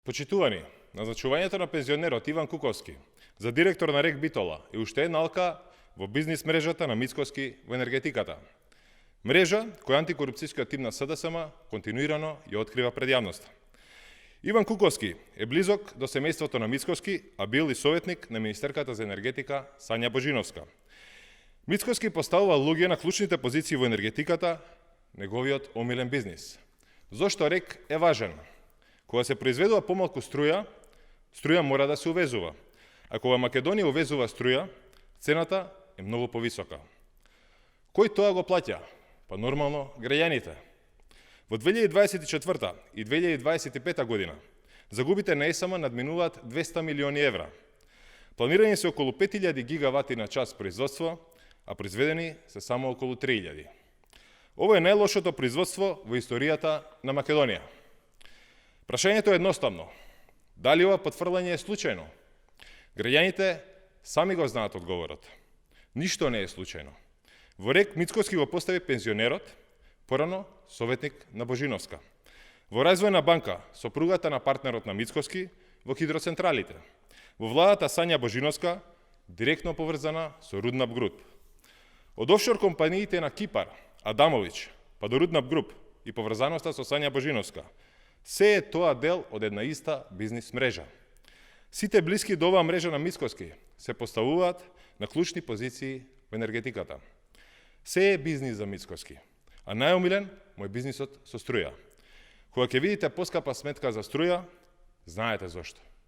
Почитувани, назначувањето на пензионерот Иван Куковски за директор на РЕК Битола е уште една алка во бизнис мрежата на Мицкоски во енергетиката. Мрежа која антикорупцијскиот тим на СДСМ континуирано ја открива пред јавноста. Иван Куковски е близок до семејството на Мицкоски, а бил и советник на министерката за енергетика Сања Божиновска. Мицкоски поставува луѓе на клучните позиции во енергетиката, неговиот омилен бизнис. Зошто РЕК е важен? Кога се произведува помалку струја мора да се увезува. А кога Македонија увезува струја, цената е многу повисока. Кој тоа го плаќа? Па нормално граѓаните. Во 2024 и 2025 година загубите на ЕСМ надминуваат 200 милиони евра. Планирани се околу 5000 гигавати на час производство, а произведени се само околу 3000. Ово е најлошото производство во историјата на Македонија. Прашањето е едноставно. Дали ова потврлање е случајно? Граѓаните сами го знаат одговорот. Ништо не е случајно. Во РЕК Мицкоски го постави пензионерот, порано советник на Божиновска. Во Развојна банка, сопругата на партнерот на Мицкоски во хидроцентралите. Во владата Сања Божиновска, директно поврзана со Руднап Груп. Од офшор компаниите на Кипар, Адамович, па до Руднап Груп и поврзаноста со Сања Божиновска, се е тоа дел од една иста бизнис мрежа. Сите блиски до оваа мрежа на Мицкоски се поставуваат на клучни позиции во енергетиката. Се е бизнис за Мицкоски, а најомилен му е бизнисот со струја. Кога ќе видите поскапа сметка за струја, знаете зошто.